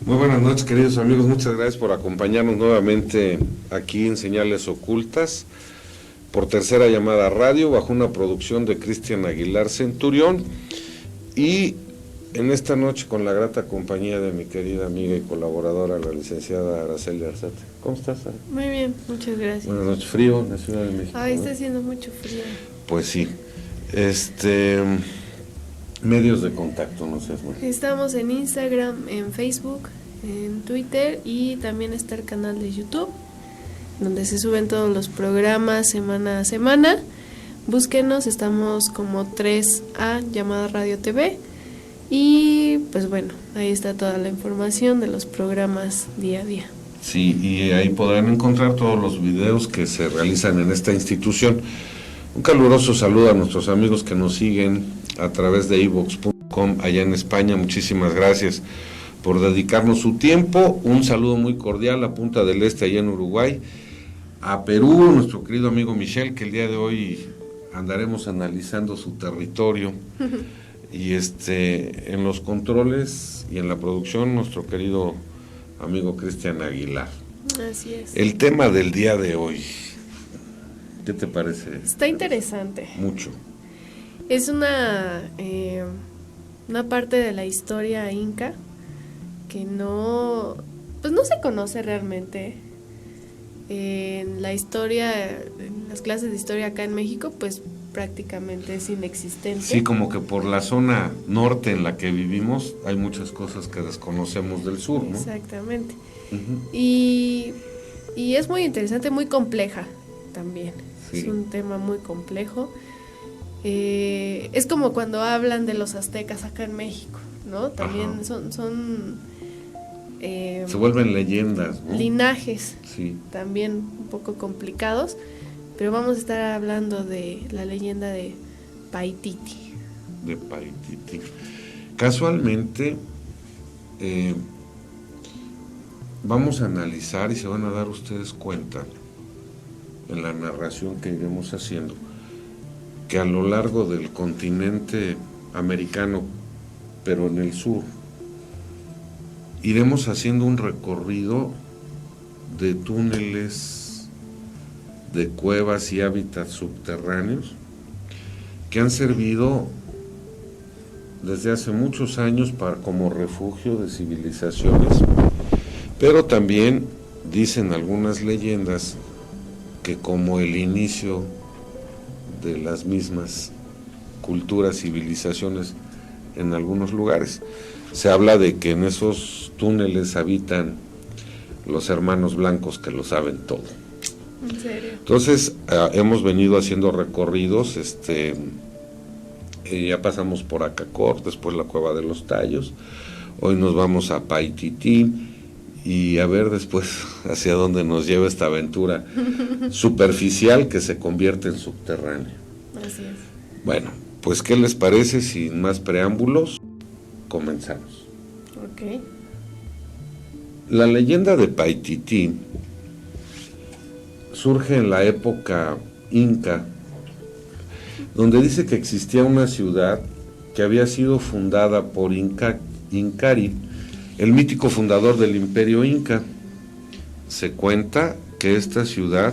Muy buenas noches, queridos amigos, muchas gracias por acompañarnos nuevamente aquí en Señales Ocultas, por Tercera Llamada Radio, bajo una producción de Cristian Aguilar Centurión, y en esta noche con la grata compañía de mi querida amiga y colaboradora, la licenciada Araceli Arzate. ¿Cómo estás, Ara? Muy bien, muchas gracias. Buenas noches. ¿Frío en la Ciudad de México? Ay, está haciendo mucho frío. Pues sí. Medios de contacto, no seas mal. Estamos en Instagram, en Facebook, en Twitter, y también está el canal de YouTube, donde se suben todos los programas semana a semana. Búsquenos, estamos como 3A Llamada Radio TV, y pues bueno, ahí está toda la información de los programas día a día. Sí, y ahí podrán encontrar todos los videos que se realizan en esta institución. Un caluroso saludo a nuestros amigos que nos siguen a través de iVox.com allá en España. Muchísimas gracias por dedicarnos su tiempo. Un saludo muy cordial a Punta del Este allá en Uruguay, a Perú, nuestro querido amigo Michel, que el día de hoy andaremos analizando su territorio. Y en los controles y en la producción, nuestro querido amigo Cristian Aguilar. Así es. El tema del día de hoy, ¿qué te parece? Está interesante. Mucho. Es una parte de la historia inca que no se conoce realmente. En la historia, en las clases de historia acá en México, pues prácticamente es inexistente. Sí, como que por la zona norte en la que vivimos hay muchas cosas que desconocemos del sur, ¿no? Exactamente. Uh-huh. Y es muy interesante, muy compleja también. Sí. Es un tema muy complejo. Es como cuando hablan de los aztecas acá en México, ¿no? También son se vuelven leyendas, ¿no? Linajes, sí, también un poco complicados, pero vamos a estar hablando de la leyenda de Paititi. De Paititi. Casualmente, vamos a analizar y se van a dar ustedes cuenta en la narración que iremos haciendo, que a lo largo del continente americano, pero en el sur, iremos haciendo un recorrido de túneles, de cuevas y hábitats subterráneos que han servido desde hace muchos años como refugio de civilizaciones, pero también dicen algunas leyendas que como el inicio de las mismas culturas, civilizaciones en algunos lugares. Se habla de que en esos túneles habitan los hermanos blancos que lo saben todo. ¿En serio? Entonces, hemos venido haciendo recorridos, ya pasamos por Acacor, después la Cueva de los Tallos, hoy nos vamos a Paititi, y a ver después hacia dónde nos lleva esta aventura superficial que se convierte en subterránea. Así es. Bueno, pues ¿qué les parece? Sin más preámbulos, comenzamos. Ok. La leyenda de Paititi surge en la época inca, donde dice que existía una ciudad que había sido fundada por Incari, el mítico fundador del imperio inca. Se cuenta que esta ciudad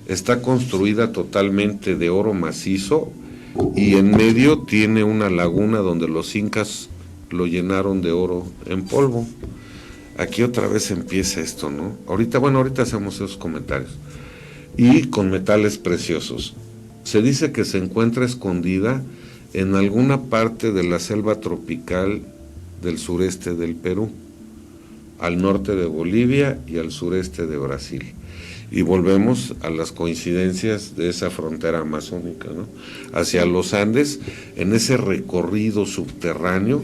está construida totalmente de oro macizo y en medio tiene una laguna donde los incas lo llenaron de oro en polvo. Aquí otra vez empieza esto, ¿no? Ahorita hacemos esos comentarios. Y con metales preciosos. Se dice que se encuentra escondida en alguna parte de la selva tropical del sureste del Perú, al norte de Bolivia y al sureste de Brasil. Y volvemos a las coincidencias de esa frontera amazónica, ¿no? Hacia los Andes, en ese recorrido subterráneo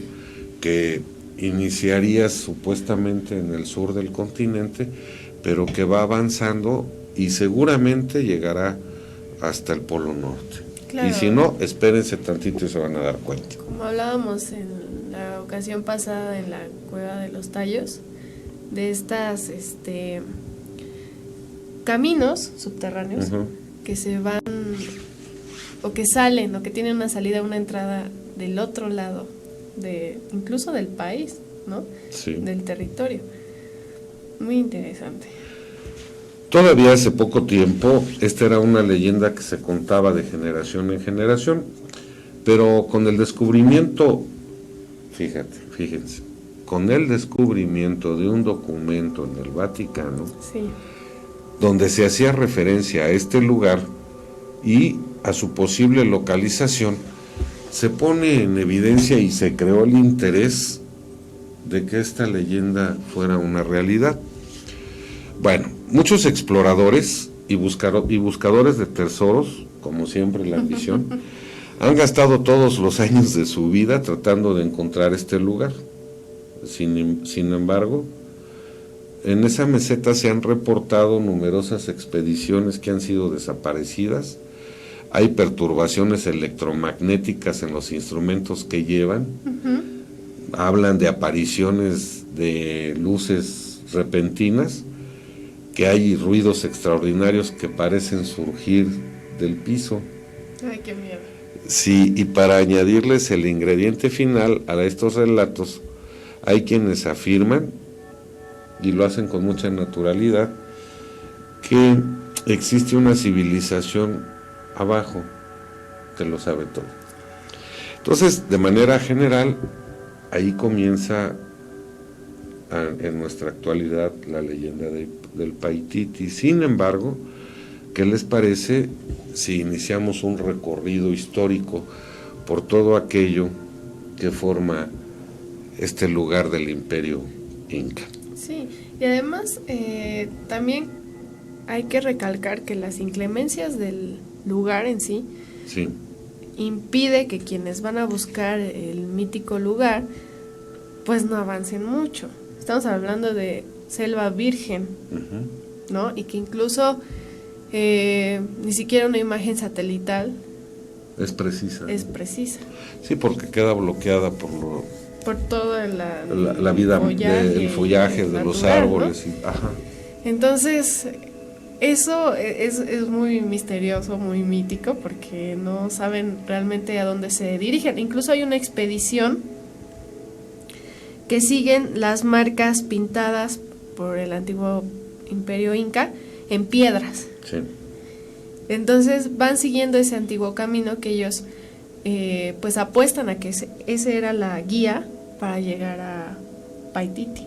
que iniciaría supuestamente en el sur del continente, pero que va avanzando y seguramente llegará hasta el Polo Norte. Claro. Y si no, espérense tantito y se van a dar cuenta. Como hablábamos en la ocasión pasada en la Cueva de los Tallos, de estas caminos subterráneos que se van o que salen o que tienen una salida, una entrada del otro lado incluso del país, ¿no? Sí. Del territorio. Muy interesante. Todavía hace poco tiempo, esta era una leyenda que se contaba de generación en generación, pero con el descubrimiento, fíjense, con el descubrimiento de un documento en el Vaticano, Sí. donde se hacía referencia a este lugar y a su posible localización, se pone en evidencia y se creó el interés de que esta leyenda fuera una realidad. Bueno, muchos exploradores y buscadores de tesoros, como siempre la ambición, han gastado todos los años de su vida tratando de encontrar este lugar. Sin embargo, en esa meseta se han reportado numerosas expediciones que han sido desaparecidas. Hay perturbaciones electromagnéticas en los instrumentos que llevan. Hablan de apariciones de luces repentinas, que hay ruidos extraordinarios que parecen surgir del piso. Ay, qué miedo. Sí, y para añadirles el ingrediente final a estos relatos, hay quienes afirman, y lo hacen con mucha naturalidad, que existe una civilización abajo que lo sabe todo. Entonces, de manera general, ahí comienza en nuestra actualidad la leyenda del Paititi. Sin embargo, ¿qué les parece si iniciamos un recorrido histórico por todo aquello que forma este lugar del Imperio Inca? Sí, y además también hay que recalcar que las inclemencias del lugar en sí, Sí, impide que quienes van a buscar el mítico lugar pues no avancen mucho. Estamos hablando de selva virgen, ¿no? Y que incluso ni siquiera una imagen satelital es precisa. es precisa. Sí, porque queda bloqueada Por todo la vida, el follaje de los natural, árboles. ¿no? Ajá. Entonces, eso es muy misterioso, muy mítico, porque no saben realmente a dónde se dirigen. Incluso hay una expedición que siguen las marcas pintadas por el antiguo Imperio Inca en piedras. Sí. Entonces van siguiendo ese antiguo camino que ellos pues apuestan a que esa era la guía para llegar a Paititi.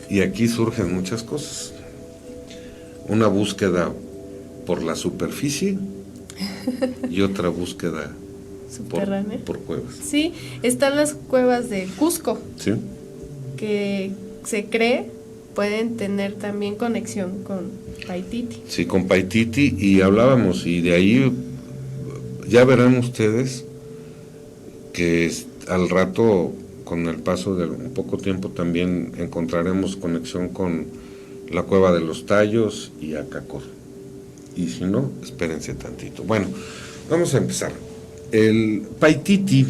Y aquí surgen muchas cosas. Una búsqueda por la superficie y otra búsqueda Subterránea. por cuevas. Sí, están las cuevas de Cusco, Sí. que se cree pueden tener también conexión con Paititi. Sí, con Paititi, y hablábamos, y de ahí ya verán ustedes que al rato, con el paso de un poco tiempo, también encontraremos conexión con la Cueva de los Tallos y Acacor. Y si no, espérense tantito. Bueno, vamos a empezar. El Paititi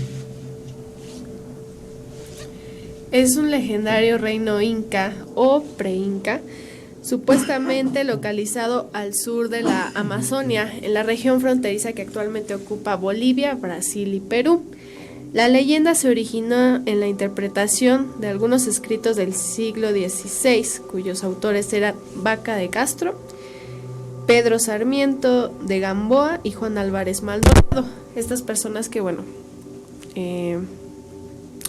Es un legendario reino inca o pre-inca, supuestamente localizado al sur de la Amazonia, en la región fronteriza que actualmente ocupa Bolivia, Brasil y Perú. La leyenda se originó en la interpretación de algunos escritos del siglo XVI, cuyos autores eran Vaca de Castro, Pedro Sarmiento de Gamboa y Juan Álvarez Maldonado. Estas personas que, bueno, en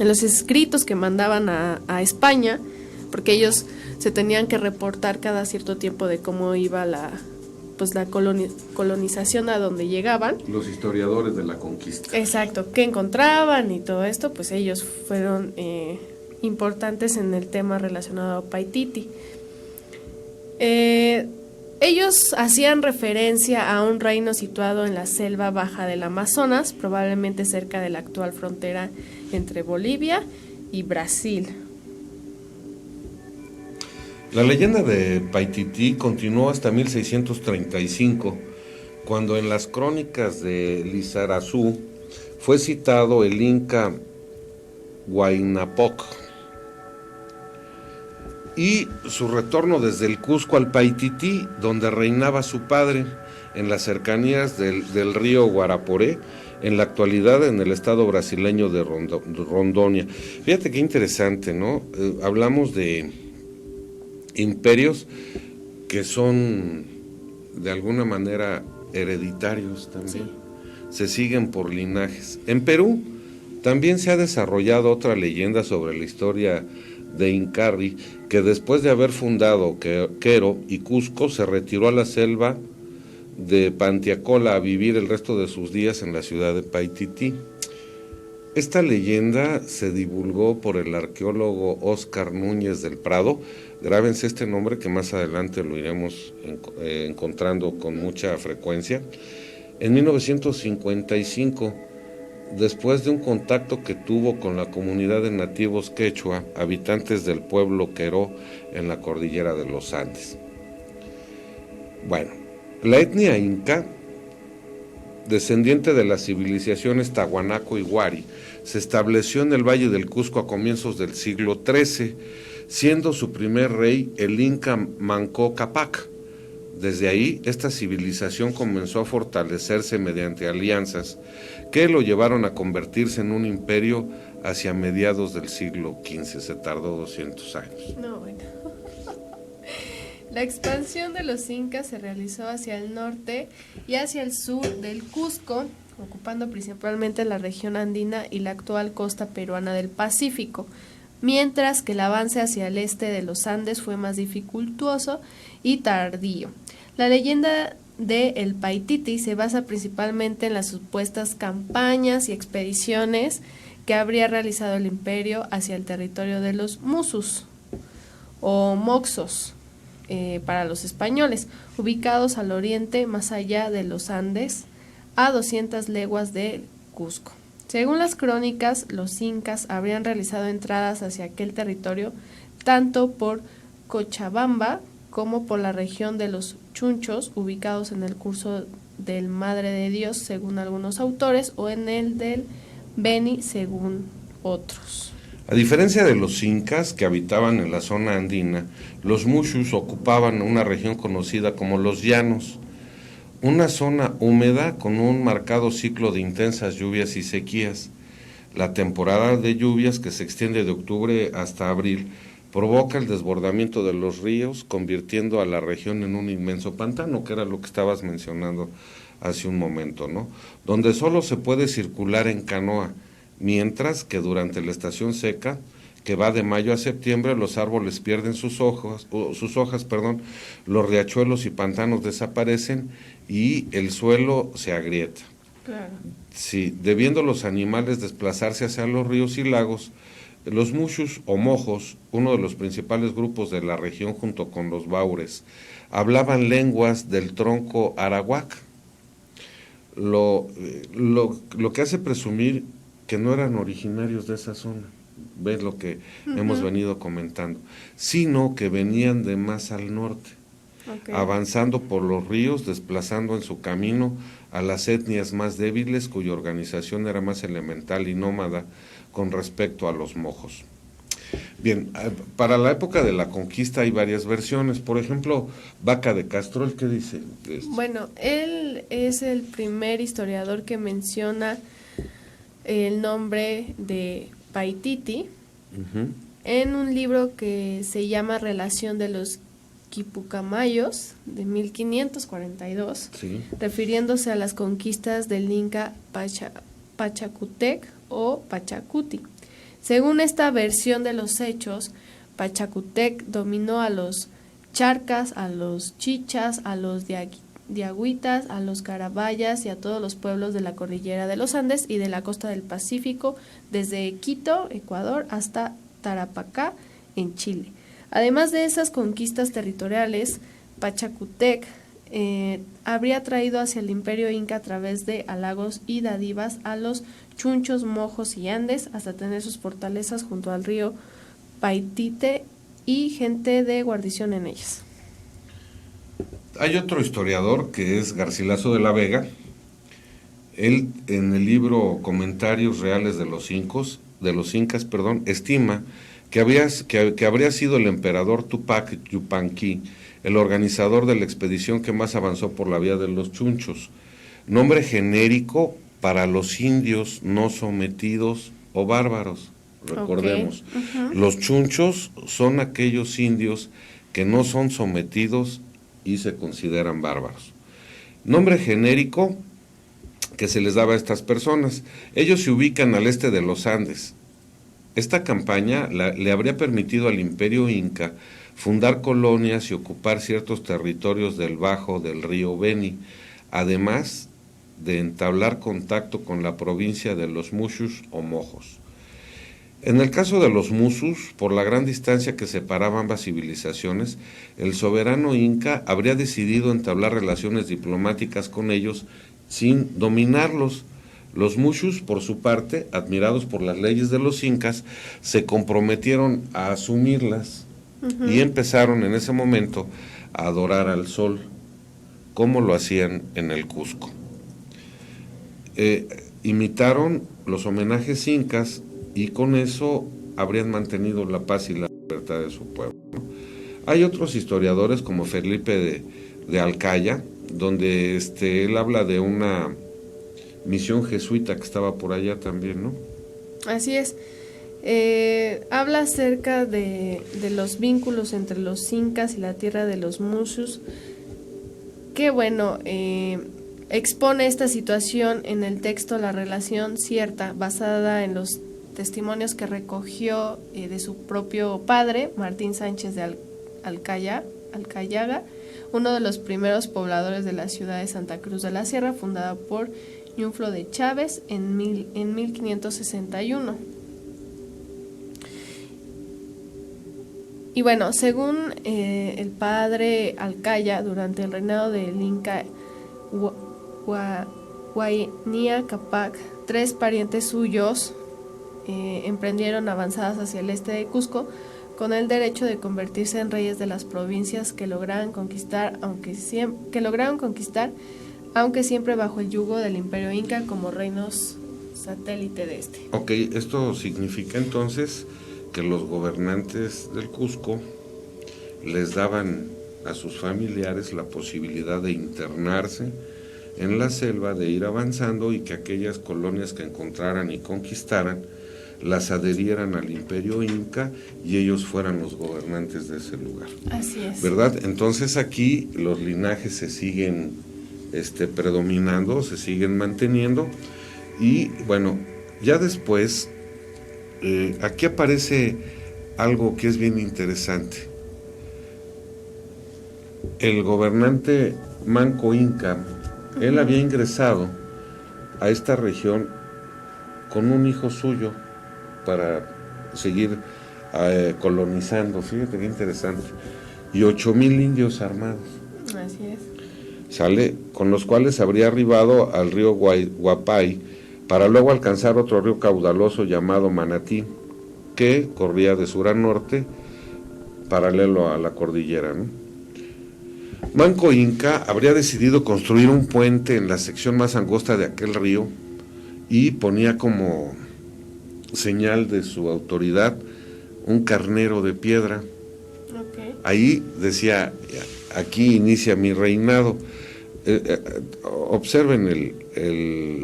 los escritos que mandaban a España, porque ellos se tenían que reportar cada cierto tiempo de cómo iba la colonización a donde llegaban. Los historiadores de la conquista. Exacto, qué encontraban y todo esto, pues ellos fueron importantes en el tema relacionado a Paititi. Ellos hacían referencia a un reino situado en la selva baja del Amazonas, probablemente cerca de la actual frontera entre Bolivia y Brasil. La leyenda de Paititi continuó hasta 1635, cuando en las crónicas de Lizarazu fue citado el inca Huaynapoc y su retorno desde el Cusco al Paititi, donde reinaba su padre, en las cercanías del río Guaraporé, en la actualidad en el estado brasileño de Rondônia. Fíjate qué interesante, ¿no? Hablamos de imperios que son de alguna manera hereditarios también, se siguen por linajes. En Perú también se ha desarrollado otra leyenda sobre la historia de Incarri, que después de haber fundado Quero y Cusco se retiró a la selva de Pantiacola a vivir el resto de sus días en la ciudad de Paititi. Esta leyenda se divulgó por el arqueólogo Óscar Núñez del Prado. Grábense este nombre que más adelante lo iremos encontrando con mucha frecuencia. En 1955, después de un contacto que tuvo con la comunidad de nativos quechua, habitantes del pueblo Quero en la cordillera de los Andes. Bueno, la etnia inca, descendiente de las civilizaciones Tahuanaco y Huari, se estableció en el Valle del Cusco a comienzos del siglo XIII, siendo su primer rey el inca Manco Cápac. Desde ahí, esta civilización comenzó a fortalecerse mediante alianzas que lo llevaron a convertirse en un imperio hacia mediados del siglo XV. Se tardó 200 años. No, bueno. La expansión de los incas se realizó hacia el norte y hacia el sur del Cusco, ocupando principalmente la región andina y la actual costa peruana del Pacífico, mientras que el avance hacia el este de los Andes fue más dificultoso y tardío. La leyenda de El Paititi se basa principalmente en las supuestas campañas y expediciones que habría realizado el imperio hacia el territorio de los Musus o Moxos, para los españoles, ubicados al oriente más allá de los Andes, a 200 leguas de Cusco. Según las crónicas, los incas habrían realizado entradas hacia aquel territorio tanto por Cochabamba como por la región de los Chunchos, ubicados en el curso del Madre de Dios, según algunos autores, o en el del Beni, según otros. A diferencia de los incas que habitaban en la zona andina, los muxus ocupaban una región conocida como los llanos, una zona húmeda con un marcado ciclo de intensas lluvias y sequías. La temporada de lluvias, que se extiende de octubre hasta abril, provoca el desbordamiento de los ríos, convirtiendo a la región en un inmenso pantano, que era lo que estabas mencionando hace un momento, ¿no? Donde solo se puede circular en canoa, mientras que durante la estación seca, que va de mayo a septiembre, los árboles pierden sus hojas, los riachuelos y pantanos desaparecen y el suelo se agrieta. Claro. Sí, debiendo los animales desplazarse hacia los ríos y lagos, los muxus o mojos, uno de los principales grupos de la región junto con los baures, hablaban lenguas del tronco arawak, lo que hace presumir que no eran originarios de esa zona, ves lo que hemos venido comentando, sino que venían de más al norte, avanzando por los ríos, desplazando en su camino a las etnias más débiles, cuya organización era más elemental y nómada con respecto a los mojos. Bien, para la época de la conquista hay varias versiones. Por ejemplo, Vaca de Castrol, ¿qué dice? Bueno, él es el primer historiador que menciona el nombre de Paititi en un libro que se llama Relación de los Quipucamayos de 1542, refiriéndose a las conquistas del Inca Pachacutec o Pachacuti. Según esta versión de los hechos, Pachacutec dominó a los charcas, a los chichas, a los diaguitas, a los carabayas y a todos los pueblos de la cordillera de los Andes y de la costa del Pacífico, desde Quito, Ecuador, hasta Tarapacá, en Chile. Además de esas conquistas territoriales, Pachacutec habría traído hacia el imperio inca a través de halagos y dádivas a los chunchos, mojos y andes, hasta tener sus fortalezas junto al río Paitite y gente de guarnición en ellas. Hay otro historiador que es Garcilaso de la Vega. Él, en el libro Comentarios Reales de los Incas, estima que habría sido el emperador Tupac Yupanqui el organizador de la expedición que más avanzó por la vía de los Chunchos, nombre genérico para los indios no sometidos o bárbaros. Recordemos, los chunchos son aquellos indios que no son sometidos y se consideran bárbaros. Nombre genérico que se les daba a estas personas. Ellos se ubican al este de los Andes. Esta campaña le habría permitido al Imperio Inca fundar colonias y ocupar ciertos territorios del bajo del río Beni, además de entablar contacto con la provincia de los Muxus o Mojos. En el caso de los Musus, por la gran distancia que separaba ambas civilizaciones, el soberano inca habría decidido entablar relaciones diplomáticas con ellos sin dominarlos. Los Muxus, por su parte, admirados por las leyes de los incas, se comprometieron a asumirlas y empezaron en ese momento a adorar al sol, como lo hacían en el Cusco. Imitaron los homenajes incas y con eso habrían mantenido la paz y la libertad de su pueblo. Hay otros historiadores como Felipe de Alcaya, donde él habla de una misión jesuita que estaba por allá también, ¿no? Así es. Habla acerca de los vínculos entre los incas y la tierra de los Musus, que bueno, expone esta situación en el texto La relación cierta, basada en los testimonios que recogió de su propio padre, Martín Sánchez de Alcayaga, uno de los primeros pobladores de la ciudad de Santa Cruz de la Sierra, fundada por Ñuflo de Chávez en 1561. Y bueno, según el padre Alcaya, durante el reinado del Inca Huayna Cápac, 3 parientes suyos emprendieron avanzadas hacia el este de Cusco con el derecho de convertirse en reyes de las provincias que lograron conquistar, aunque siempre bajo el yugo del Imperio Inca como reinos satélite de este. Ok, esto significa entonces que los gobernantes del Cusco les daban a sus familiares la posibilidad de internarse en la selva, de ir avanzando y que aquellas colonias que encontraran y conquistaran las adherieran al Imperio Inca y ellos fueran los gobernantes de ese lugar. Así es. ¿Verdad? Entonces aquí los linajes se siguen predominando, se siguen manteniendo y bueno, ya después aquí aparece algo que es bien interesante. El gobernante Manco Inca, él había ingresado a esta región con un hijo suyo para seguir colonizando, fíjate qué interesante, y 8,000 indios armados. Así es. Sale, con los cuales habría arribado al río Guapay para luego alcanzar otro río caudaloso llamado Manatí, que corría de sur a norte, paralelo a la cordillera, ¿no? Manco Inca habría decidido construir un puente en la sección más angosta de aquel río y ponía como señal de su autoridad un carnero de piedra. Okay. Ahí decía, aquí inicia mi reinado. Observen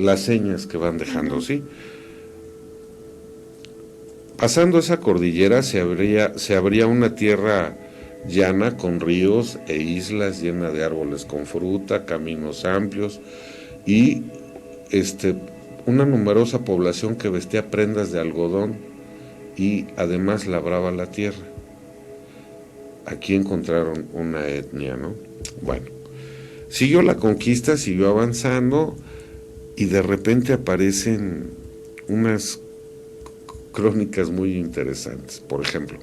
las señas que van dejando, ¿sí? Pasando esa cordillera se abría una tierra llana con ríos e islas llena de árboles con fruta, caminos amplios y una numerosa población que vestía prendas de algodón y además labraba la tierra. Aquí encontraron una etnia, ¿no? Bueno, siguió la conquista, siguió avanzando y de repente aparecen unas crónicas muy interesantes. Por ejemplo,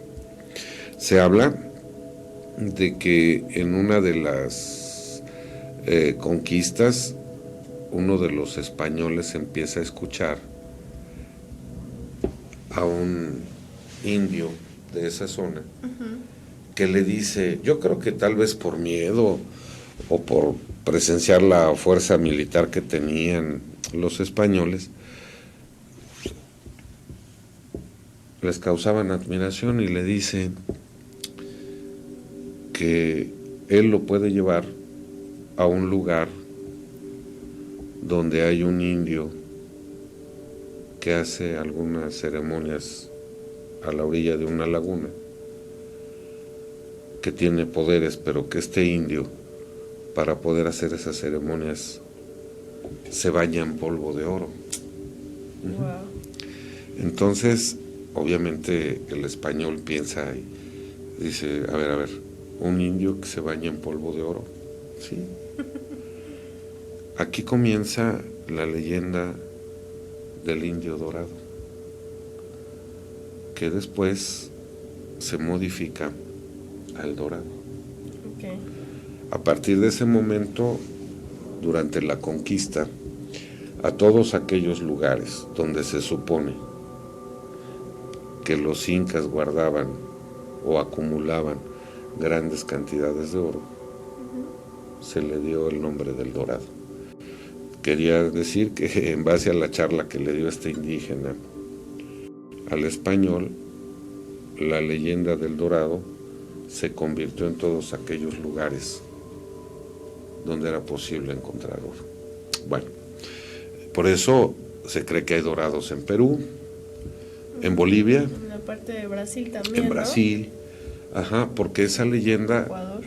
se habla de que en una de las conquistas uno de los españoles empieza a escuchar a un indio de esa zona que le dice, yo creo que tal vez por miedo o por presenciar la fuerza militar que tenían los españoles, les causaban admiración y le dice que él lo puede llevar a un lugar donde hay un indio que hace algunas ceremonias a la orilla de una laguna, que tiene poderes, pero que este indio, para poder hacer esas ceremonias, se baña en polvo de oro. Wow. Entonces, obviamente el español piensa y dice, a ver, un indio que se baña en polvo de oro. Sí. Aquí comienza la leyenda del indio dorado, que después se modifica al dorado. Okay. A partir de ese momento, durante la conquista, a todos aquellos lugares donde se supone que los incas guardaban o acumulaban grandes cantidades de oro, se le dio el nombre del dorado. Quería decir que en base a la charla que le dio este indígena al español, la leyenda del dorado se convirtió en todos aquellos lugares donde era posible encontrar oro. Bueno, por eso se cree que hay dorados en Perú, en Bolivia, En la parte de Brasil también, en Brasil, ¿no? Ajá, porque esa leyenda, Ecuador.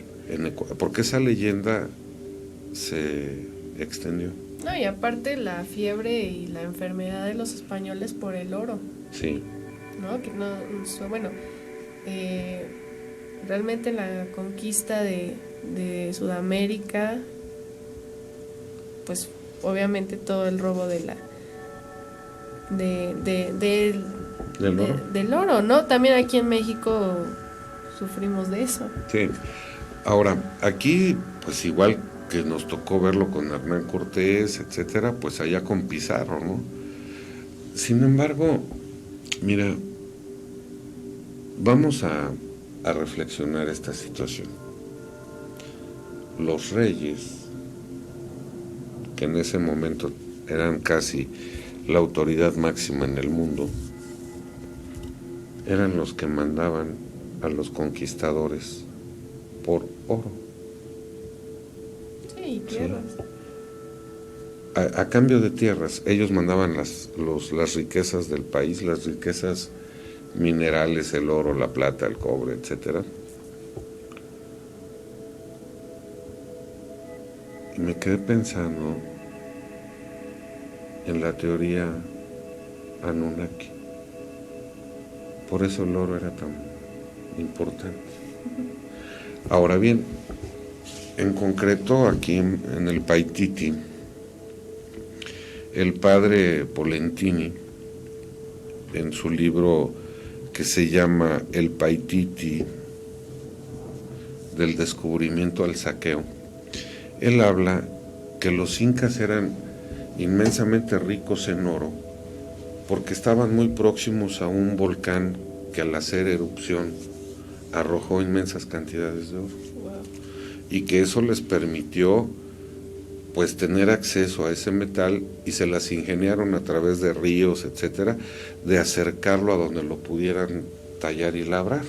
porque esa leyenda se extendió. No, y aparte la fiebre y la enfermedad de los españoles por el oro, Sí, ¿no? Que no, bueno, realmente la conquista de Sudamérica, pues obviamente todo el robo de la del oro, ¿no? También aquí en México sufrimos de eso. sí. Ahora, aquí, pues igual que nos tocó verlo con Hernán Cortés, etcétera, pues allá con Pizarro, ¿no? Sin embargo, mira, vamos a reflexionar esta situación. Los reyes, que en ese momento eran casi la autoridad máxima en el mundo, eran los que mandaban a los conquistadores por oro. Sí, y tierras. A cambio de tierras, ellos mandaban las riquezas del país, las riquezas minerales, el oro, la plata, el cobre, etcétera. Y me quedé pensando en la teoría Anunnaki. Por eso el oro era tan importante. Ahora bien, en concreto aquí en el Paititi, el padre Polentini, en su libro que se llama El Paititi, del descubrimiento al saqueo, él habla que los incas eran inmensamente ricos en oro porque estaban muy próximos a un volcán que al hacer erupción arrojó inmensas cantidades de oro. Wow. Y que eso les permitió pues tener acceso a ese metal y se las ingeniaron a través de ríos, etcétera, de acercarlo a donde lo pudieran tallar y labrar.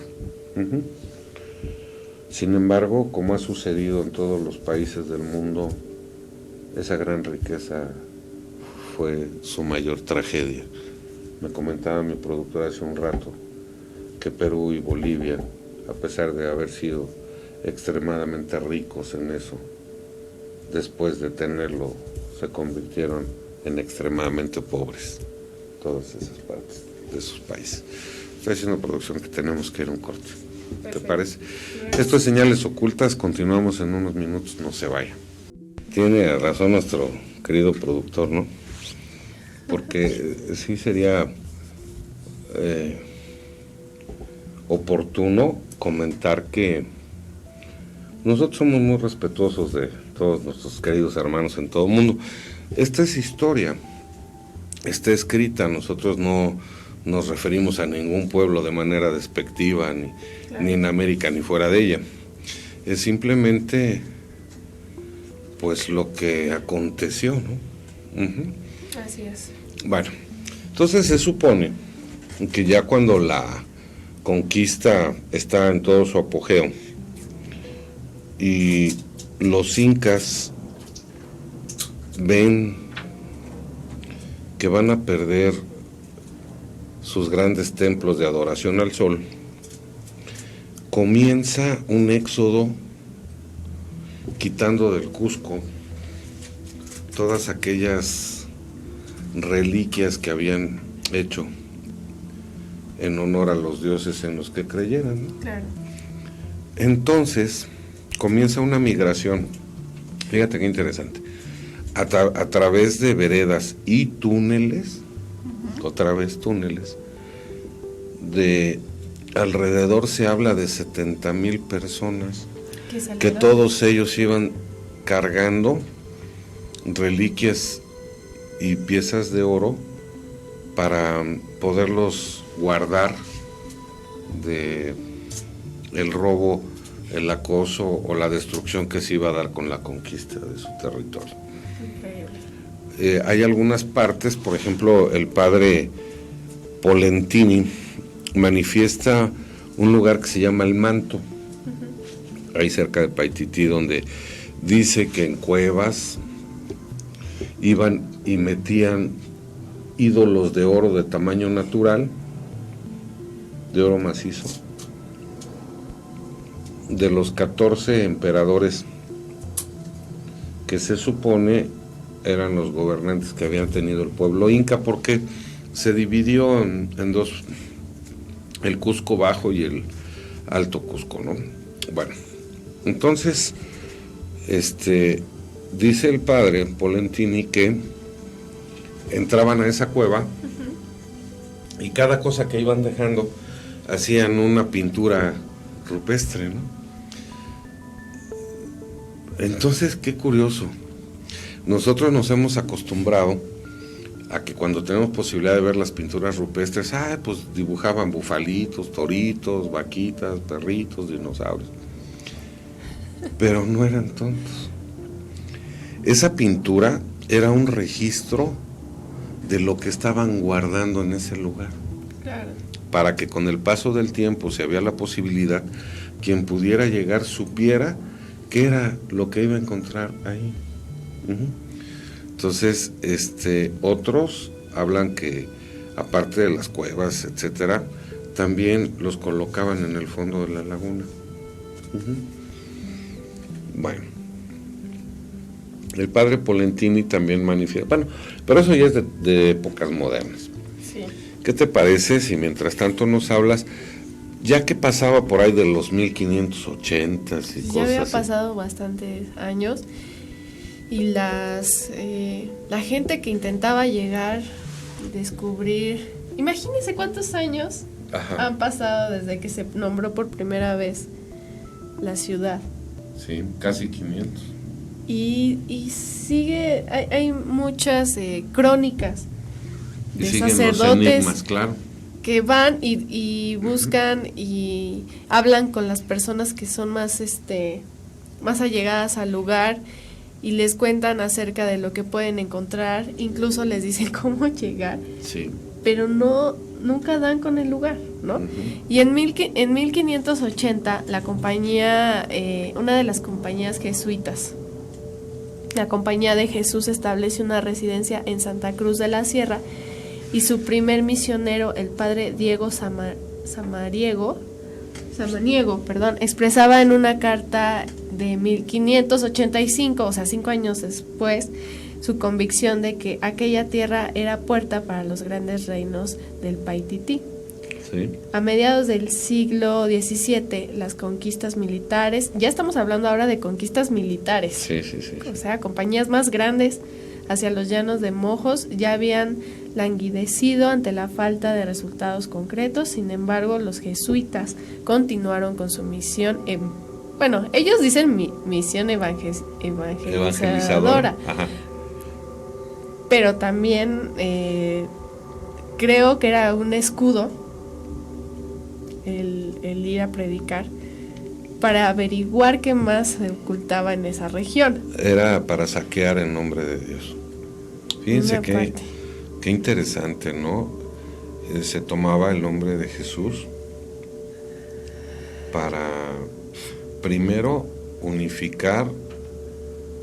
Uh-huh. Sin embargo, como ha sucedido en todos los países del mundo, esa gran riqueza fue su mayor tragedia. Me comentaba mi productora hace un rato que Perú y Bolivia, a pesar de haber sido extremadamente ricos en eso, después de tenerlo, se convirtieron en extremadamente pobres, todas esas partes de sus países. Estoy haciendo producción que tenemos que ir a un corte. Perfecto. ¿Te parece? Esto es Señales Ocultas, continuamos en unos minutos, no se vaya. Tiene razón nuestro querido productor, ¿no? Porque sí sería oportuno comentar que nosotros somos muy respetuosos de todos nuestros queridos hermanos en todo el mundo. Esta es historia, está escrita, nosotros no nos referimos a ningún pueblo de manera despectiva, ni en América ni fuera de ella. Es simplemente pues lo que aconteció, ¿no? Uh-huh. Así es. Bueno, entonces se supone que ya cuando la conquista está en todo su apogeo y los incas ven que van a perder sus grandes templos de adoración al sol, comienza un éxodo quitando del Cusco todas aquellas reliquias que habían hecho en honor a los dioses en los que creyeran, ¿no? Claro. Entonces comienza una migración, fíjate qué interesante, a través de veredas y túneles, otra vez túneles, de alrededor se habla de 70,000 personas, que todos ellos iban cargando reliquias y piezas de oro para poderlos guardar de el robo, el acoso o la destrucción que se iba a dar con la conquista de su territorio. Hay algunas partes, por ejemplo, el padre Polentini manifiesta un lugar que se llama El Manto, ahí cerca de Paitití, donde dice que en cuevas iban y metían ídolos de oro de tamaño natural, de oro macizo, de los 14 emperadores que se supone eran los gobernantes que habían tenido el pueblo inca, porque se dividió en dos, el Cusco Bajo y el Alto Cusco, ¿no? Bueno, entonces, dice el padre Polentini que entraban a esa cueva y cada cosa que iban dejando hacían una pintura rupestre, ¿no? Entonces, qué curioso. Nosotros nos hemos acostumbrado a que cuando tenemos posibilidad de ver las pinturas rupestres, pues dibujaban bufalitos, toritos, vaquitas, perritos, dinosaurios. Pero no eran tontos. Esa pintura era un registro de lo que estaban guardando en ese lugar. Claro. Para que con el paso del tiempo, si había la posibilidad, quien pudiera llegar supiera qué era lo que iba a encontrar ahí. Entonces, otros hablan que, aparte de las cuevas, etcétera, también los colocaban en el fondo de la laguna. Bueno, el padre Polentini también manifiesta, bueno, pero eso ya es de épocas modernas. Sí. ¿Qué te parece si mientras tanto nos hablas, ya que pasaba por ahí de los 1580s y cosas así? Ya había pasado bastantes años y la gente que intentaba llegar y descubrir, imagínense cuántos años han pasado desde que se nombró por primera vez la ciudad. Sí, casi 500. Y sigue, hay muchas crónicas de sacerdotes los enigmas, claro, que van y buscan y hablan con las personas que son más allegadas al lugar y les cuentan acerca de lo que pueden encontrar, incluso les dicen cómo llegar. Sí. Pero nunca dan con el lugar, ¿no? Y en 1580 la compañía, una de las compañías jesuitas, la Compañía de Jesús, establece una residencia en Santa Cruz de la Sierra y su primer misionero, el padre Diego Samaniego, expresaba en una carta de 1585, o sea, 5 años después, su convicción de que aquella tierra era puerta para los grandes reinos del Paitití. Sí. A mediados del siglo XVII, las conquistas militares, ya estamos hablando ahora de conquistas militares, sí. O sea, compañías más grandes hacia los llanos de Mojos ya habían languidecido ante la falta de resultados concretos. Sin embargo, los jesuitas continuaron con su misión, ellos dicen misión evangelizadora. Ajá. Pero también creo que era un escudo el ir a predicar para averiguar qué más se ocultaba en esa región. Era para saquear en nombre de Dios. Fíjense qué interesante, ¿no? Se tomaba el nombre de Jesús para primero unificar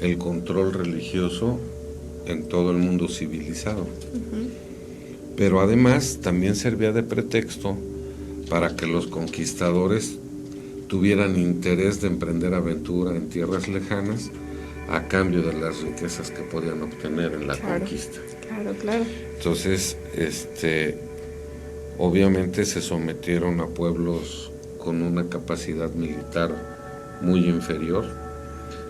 el control religioso en todo el mundo civilizado. pero además también servía de pretexto para que los conquistadores tuvieran interés de emprender aventura en tierras lejanas a cambio de las riquezas que podían obtener en la conquista. Claro. Entonces, obviamente se sometieron a pueblos con una capacidad militar muy inferior,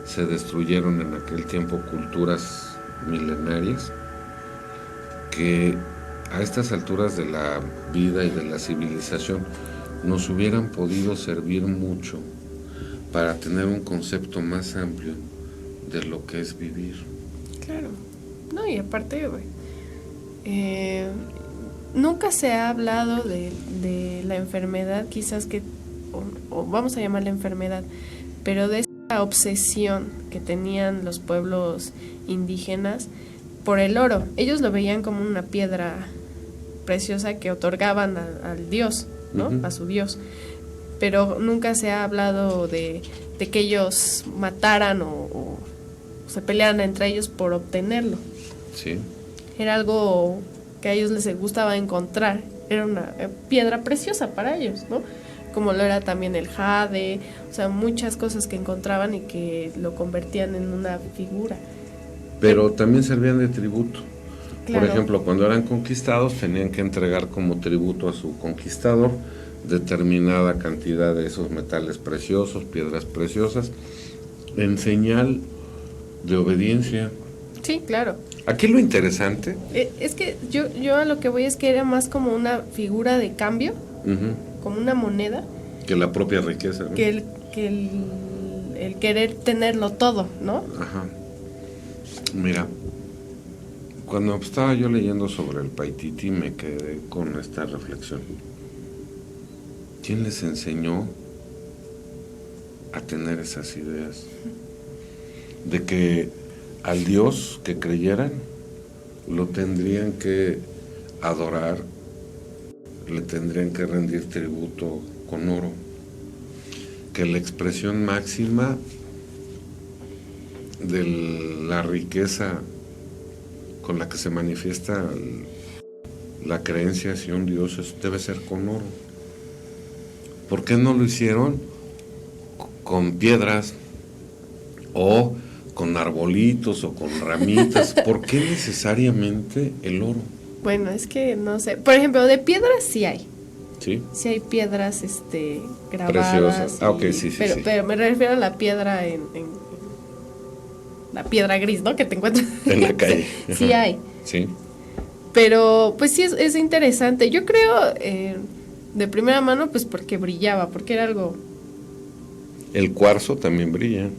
se destruyeron en aquel tiempo culturas milenarias que a estas alturas de la vida y de la civilización nos hubieran podido servir mucho para tener un concepto más amplio de lo que es vivir. Claro. No, y aparte, nunca se ha hablado de la enfermedad, quizás que, o vamos a llamarla enfermedad, pero de esa obsesión que tenían los pueblos indígenas por el oro. Ellos lo veían como una piedra preciosa que otorgaban al dios, ¿no? Uh-huh. A su dios. Pero nunca se ha hablado de que ellos mataran o se pelearan entre ellos por obtenerlo. Sí. Era algo que a ellos les gustaba encontrar. Era una piedra preciosa para ellos, ¿no? Como lo era también el jade, o sea, muchas cosas que encontraban y que lo convertían en una figura. Pero también servían de tributo. Claro. Por ejemplo, cuando eran conquistados tenían que entregar como tributo a su conquistador determinada cantidad de esos metales preciosos, piedras preciosas, en señal de obediencia. Sí, claro. Aquí lo interesante es que yo a lo que voy es que era más como una figura de cambio, uh-huh, como una moneda, que la propia riqueza, ¿no? Que el querer tenerlo todo, ¿no? Ajá. Mira, cuando estaba yo leyendo sobre el Paititi me quedé con esta reflexión. ¿Quién les enseñó a tener esas ideas? De que al Dios que creyeran lo tendrían que adorar, le tendrían que rendir tributo con oro, que la expresión máxima de la riqueza con la que se manifiesta la creencia hacia un Dios debe ser con oro. ¿Por qué no lo hicieron con piedras o con arbolitos o con ramitas? ¿Por qué necesariamente el oro? Bueno, es que no sé. Por ejemplo, de piedras sí hay. ¿Sí? Sí hay piedras grabadas. Preciosas. Ok, sí. Pero me refiero a la piedra en la piedra gris, ¿no? Que te encuentras en la calle. Sí hay. Sí. Pero pues sí es interesante. Yo creo de primera mano pues porque brillaba, porque era algo. El cuarzo también brilla.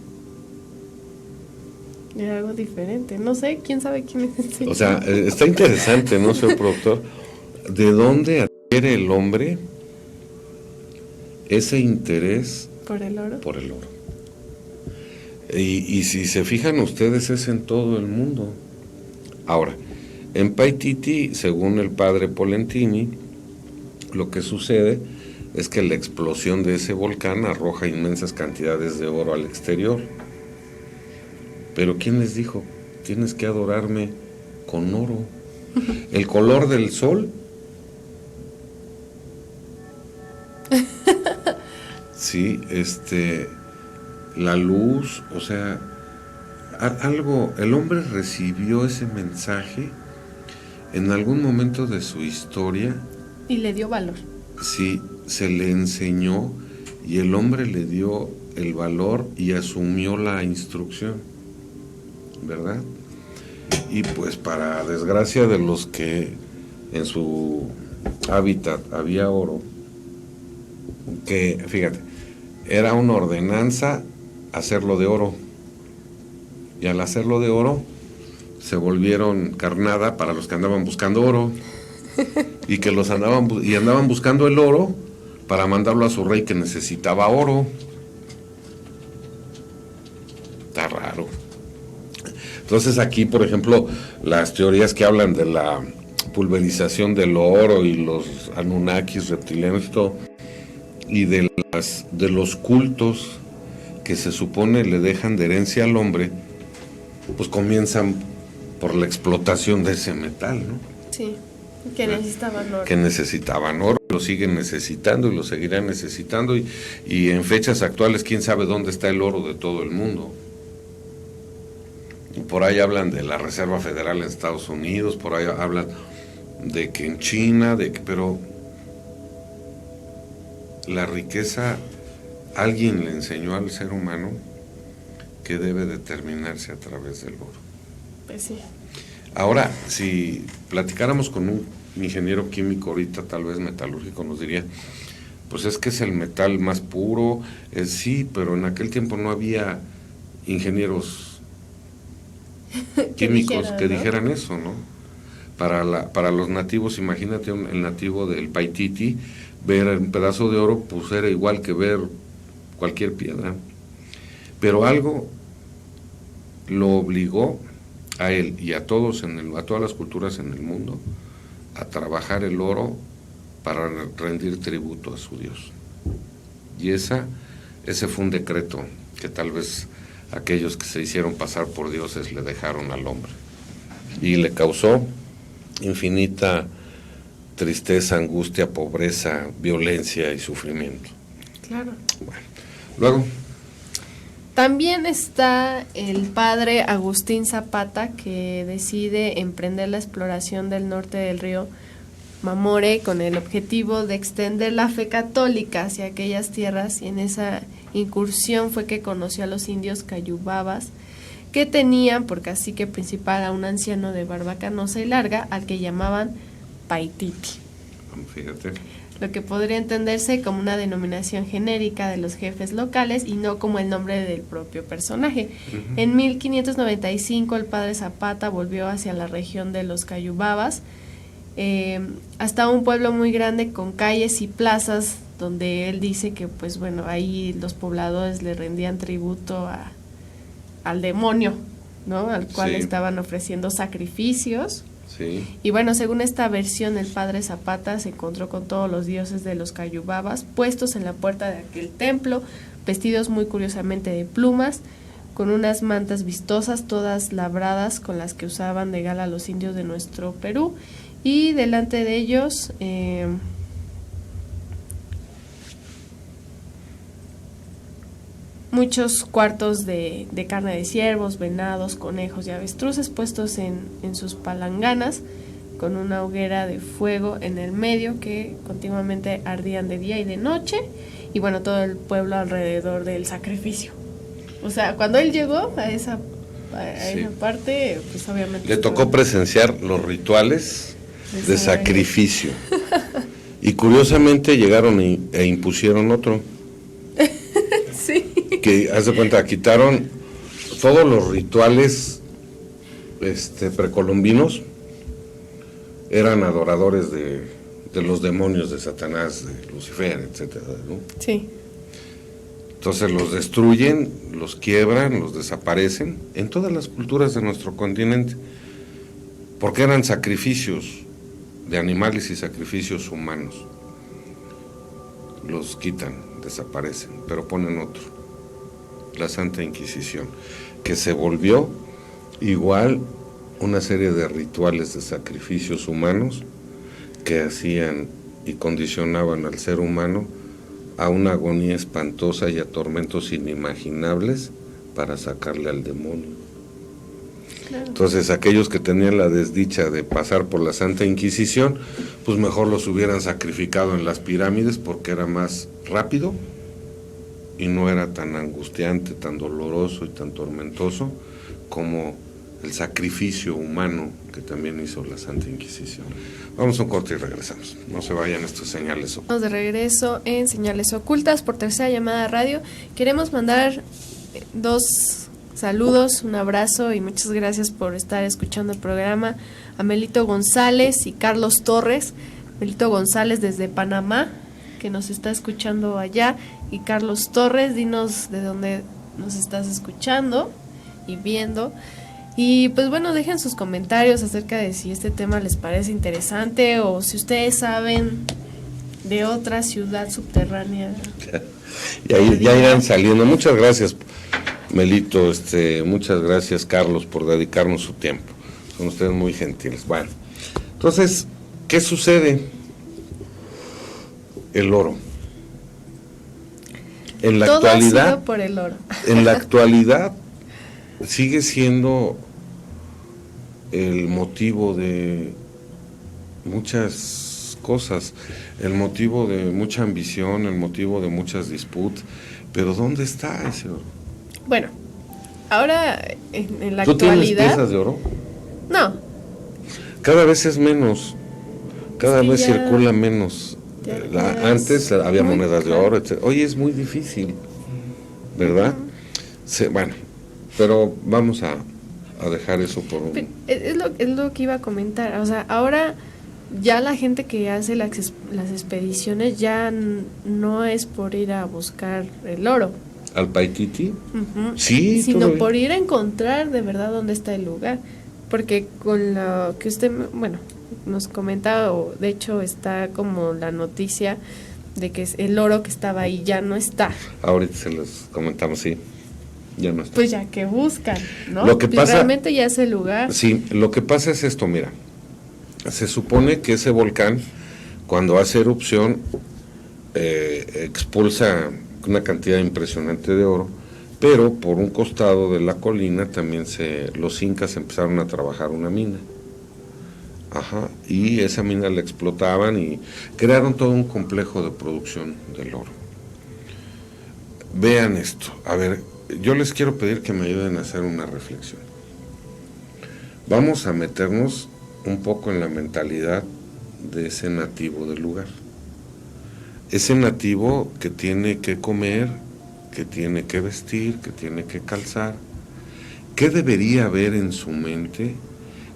Era algo diferente. No sé, quién sabe quién es. O sea, está interesante, ¿no, señor productor? ¿De dónde adquiere el hombre ese interés por el oro? Por el oro. Y si se fijan ustedes, es en todo el mundo. Ahora, en Paititi, según el padre Polentini, lo que sucede es que la explosión de ese volcán arroja inmensas cantidades de oro al exterior. Pero ¿quién les dijo? Tienes que adorarme con oro. El color del sol. Sí, la luz, o sea, algo, el hombre recibió ese mensaje en algún momento de su historia. Y le dio valor. Sí, se le enseñó y el hombre le dio el valor y asumió la instrucción, ¿verdad? Y pues para desgracia de los que en su hábitat había oro, que fíjate, era una ordenanza hacerlo de oro, y al hacerlo de oro se volvieron carnada para los que andaban buscando oro y que andaban buscando el oro para mandarlo a su rey que necesitaba oro. Está raro. Entonces aquí, por ejemplo, las teorías que hablan de la pulverización del oro y los Anunnakis reptilianos y todo, y de los cultos que se supone le dejan de herencia al hombre, pues comienzan por la explotación de ese metal, ¿no? Sí, Que necesitaban oro. Que necesitaban oro, lo siguen necesitando y lo seguirán necesitando, y en fechas actuales quién sabe dónde está el oro de todo el mundo. Por ahí hablan de la Reserva Federal en Estados Unidos, por ahí hablan de que en China, pero la riqueza, alguien le enseñó al ser humano que debe determinarse a través del oro. Pues sí. Ahora, si platicáramos con un ingeniero químico ahorita, tal vez metalúrgico, nos diría, pues es que es el metal más puro, sí, pero en aquel tiempo no había ingenieros químicos que dijeran eso, ¿no? Para los nativos, imagínate el nativo del Paititi, ver un pedazo de oro, pues era igual que ver cualquier piedra. Pero algo lo obligó a él y a todos a todas las culturas en el mundo a trabajar el oro para rendir tributo a su Dios. Y ese fue un decreto que tal vez aquellos que se hicieron pasar por dioses le dejaron al hombre, y le causó infinita tristeza, angustia, pobreza, violencia y sufrimiento. Claro. Bueno, luego también está el padre Agustín Zapata, que decide emprender la exploración del norte del río Mamore con el objetivo de extender la fe católica hacia aquellas tierras, y en esa incursión fue que conoció a los indios cayubabas, que tenían por cacique principal a un anciano de barba canosa y larga, al que llamaban Paititi. Fíjate. Lo que podría entenderse como una denominación genérica de los jefes locales y no como el nombre del propio personaje. Uh-huh. En 1595 el padre Zapata volvió hacia la región de los cayubabas, hasta un pueblo muy grande con calles y plazas, donde él dice que pues bueno, ahí los pobladores le rendían tributo al demonio, ¿no? Al cual estaban ofreciendo sacrificios. Sí. Y bueno, según esta versión, el padre Zapata se encontró con todos los dioses de los cayubabas puestos en la puerta de aquel templo, vestidos muy curiosamente de plumas, con unas mantas vistosas, todas labradas, con las que usaban de gala los indios de nuestro Perú, y delante de ellos muchos cuartos de carne de ciervos, venados, conejos y avestruces puestos en sus palanganas, con una hoguera de fuego en el medio que continuamente ardían de día y de noche, y bueno, todo el pueblo alrededor del sacrificio. O sea, cuando él llegó a esa parte, pues obviamente... Le tocó presenciar los rituales de sacrificio. Y curiosamente llegaron e impusieron otro. Sí. Que, haz de cuenta, quitaron todos los rituales precolombinos, eran adoradores de los demonios, de Satanás, de Lucifer, etcétera, ¿no? Sí. Entonces los destruyen, los quiebran, los desaparecen en todas las culturas de nuestro continente, porque eran sacrificios de animales y sacrificios humanos. Los quitan, desaparecen, pero ponen otro, la Santa Inquisición, que se volvió igual una serie de rituales de sacrificios humanos que hacían y condicionaban al ser humano a una agonía espantosa y a tormentos inimaginables para sacarle al demonio. Claro. Entonces aquellos que tenían la desdicha de pasar por la Santa Inquisición, pues mejor los hubieran sacrificado en las pirámides, porque era más rápido y no era tan angustiante, tan doloroso y tan tormentoso como el sacrificio humano que también hizo la Santa Inquisición. Vamos a un corte y regresamos. No se vayan, estos señales ocultas. Estamos de regreso en Señales Ocultas por Tercera Llamada Radio. Queremos mandar 2 saludos, un abrazo y muchas gracias por estar escuchando el programa a Melito González y Carlos Torres. Melito González desde Panamá, que nos está escuchando allá, y Carlos Torres, dinos de dónde nos estás escuchando y viendo. Y pues bueno, dejen sus comentarios acerca de si este tema les parece interesante o si ustedes saben de otra ciudad subterránea. Ya irán saliendo. Muchas gracias, Melito, muchas gracias, Carlos, por dedicarnos su tiempo. Son ustedes muy gentiles. Bueno, entonces, ¿Qué sucede? El oro. En la Todo actualidad, ha sido por el oro. en la actualidad sigue siendo el motivo de muchas cosas, el motivo de mucha ambición, el motivo de muchas disputas, pero ¿dónde está ese oro? Bueno, ahora en la ¿Tú tienes actualidad... piezas de oro? No, Cada vez es menos, cada Es que vez ya- circula menos. ya es Antes había muy monedas de caro. oro, etc. Hoy es muy difícil, ¿verdad? Bueno, pero vamos a dejar eso por un... Es lo que iba a comentar. O sea, ahora ya la gente que hace las expediciones ya no es por ir a buscar el oro, ¿Al Paititi? ujú, Sí, sino todavía. por ir a encontrar de verdad dónde está el lugar. Porque con lo que usted, bueno, nos comentaba, o de hecho está como la noticia de que el oro que estaba ahí ya no está. Ahorita se los comentamos, sí. Ya no está. Pues ya que buscan, ¿no? Lo que Pues pasa- realmente ya es el lugar. Sí, lo que pasa es esto, mira. Se supone que ese volcán, cuando hace erupción, expulsa una cantidad impresionante de oro, pero por un costado de la colina también los incas empezaron a trabajar una mina. Ajá, y esa mina la explotaban y crearon todo un complejo de producción del oro. Vean esto, a ver, yo les quiero pedir que me ayuden a hacer una reflexión. Vamos a meternos un poco en la mentalidad de ese nativo del lugar. Ese nativo que tiene que comer, que tiene que vestir, que tiene que calzar. ¿Qué debería haber en su mente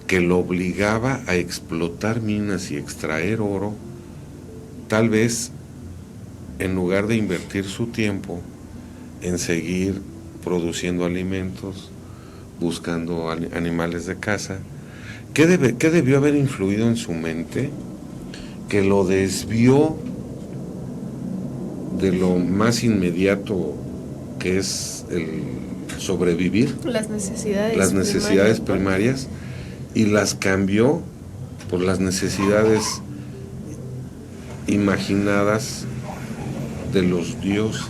que lo obligaba a explotar minas y extraer oro, tal vez en lugar de invertir su tiempo en seguir produciendo alimentos, buscando animales de caza? ¿Qué debió haber influido en su mente que lo desvió de lo más inmediato, que es el sobrevivir, Las necesidades primarias, y las cambió por las necesidades imaginadas de los dioses?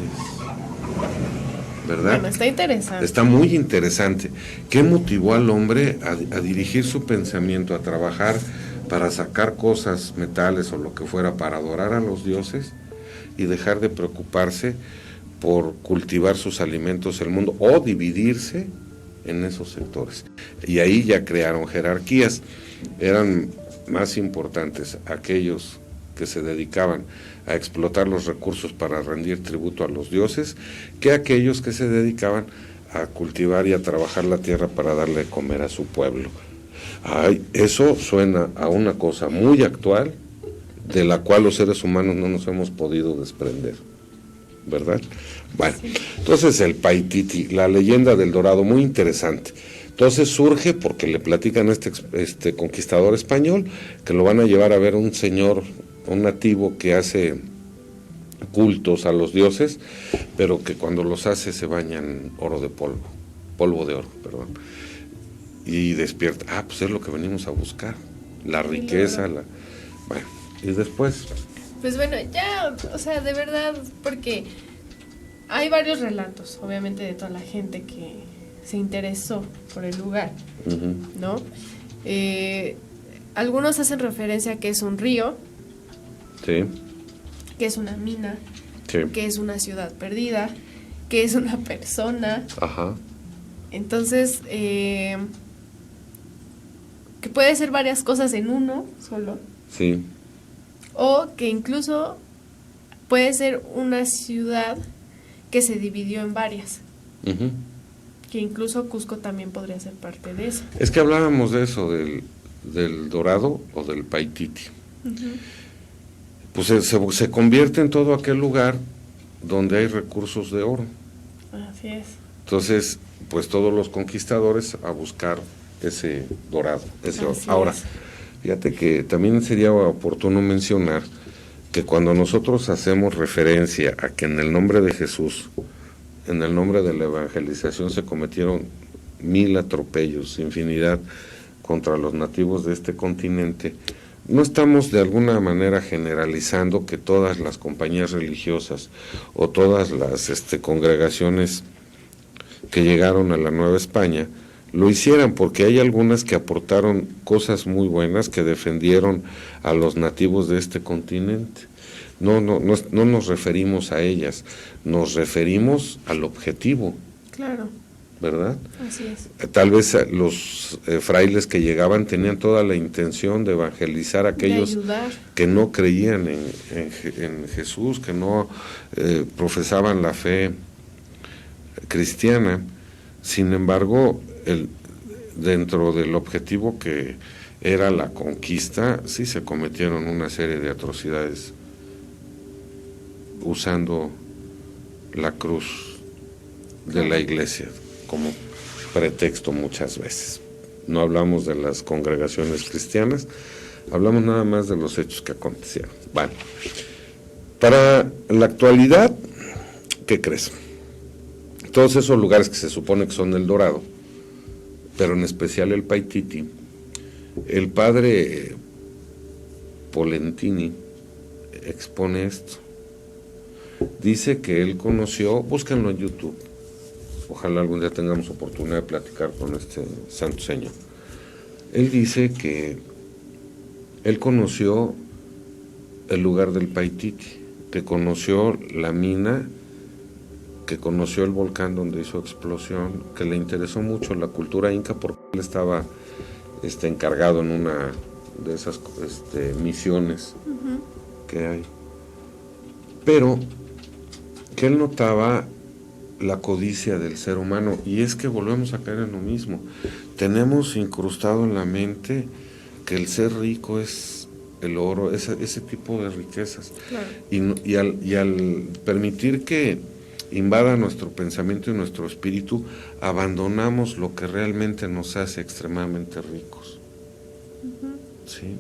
¿Verdad? Bueno, está interesante. Está muy interesante. ¿Qué motivó al hombre a dirigir su pensamiento, a trabajar para sacar cosas, metales o lo que fuera, para adorar a los dioses y dejar de preocuparse por cultivar sus alimentos el mundo o dividirse en esos sectores? Y ahí ya crearon jerarquías. Eran más importantes aquellos que se dedicaban a explotar los recursos para rendir tributo a los dioses, que aquellos que se dedicaban a cultivar y a trabajar la tierra para darle de comer a su pueblo. Ay, eso suena a una cosa muy actual, de la cual los seres humanos no nos hemos podido desprender, ¿verdad? Bueno, entonces el Paititi, la leyenda del Dorado, muy interesante. Entonces surge porque le platican a este conquistador español que lo van a llevar a ver un señor, un nativo que hace cultos a los dioses, pero que cuando los hace se bañan polvo de oro, perdón, y despierta, pues es lo que venimos a buscar, la riqueza, bueno, y después... Pues bueno, ya, o sea, de verdad, porque hay varios relatos, obviamente, de toda la gente que se interesó por el lugar, ¿no? Algunos hacen referencia a que es un río, Sí. que es una mina, Sí. que es una ciudad perdida, que es una persona. Ajá. Entonces, que puede ser varias cosas en uno solo, Sí. o que incluso puede ser una ciudad que se dividió en varias, Ujú. que incluso Cusco también podría ser parte de eso. Es que hablábamos de eso, del Dorado o del Paititi. Pues se convierte en todo aquel lugar donde hay recursos de oro. Así es. Entonces, pues todos los conquistadores a buscar ese dorado, ese oro. Así Ahora, es. fíjate que también sería oportuno mencionar que cuando nosotros hacemos referencia a que en el nombre de Jesús, en el nombre de la evangelización, se cometieron 1000 atropellos, infinidad contra los nativos de este continente, no estamos de alguna manera generalizando que todas las compañías religiosas o todas las congregaciones que llegaron a la Nueva España lo hicieran, porque hay algunas que aportaron cosas muy buenas, que defendieron a los nativos de este continente. No nos referimos a ellas, nos referimos al objetivo. Claro. ¿Verdad? Así es. Tal vez los frailes que llegaban tenían toda la intención de evangelizar a aquellos que no creían en Jesús, que no profesaban la fe cristiana. Sin embargo, dentro del objetivo que era la conquista, sí se cometieron una serie de atrocidades usando la cruz de la iglesia como pretexto muchas veces. No hablamos de las congregaciones cristianas, hablamos nada más de los hechos que acontecieron. Bueno, para la actualidad, ¿qué crees? Todos esos lugares que se supone que son del Dorado, pero en especial el Paititi, el padre Polentini expone esto. Dice que él conoció, búsquenlo en YouTube, ojalá algún día tengamos oportunidad de platicar con este santo señor. Él dice que él conoció el lugar del Paititi, que conoció la mina, que conoció el volcán donde hizo explosión, que le interesó mucho la cultura inca porque él estaba encargado en una de esas misiones que hay. Pero que él notaba la codicia del ser humano, y es que volvemos a caer en lo mismo. Tenemos incrustado en la mente que el ser rico es el oro, ese tipo de riquezas. Claro. Y al permitir que invada nuestro pensamiento y nuestro espíritu, abandonamos lo que realmente nos hace extremadamente ricos. ¿Sí?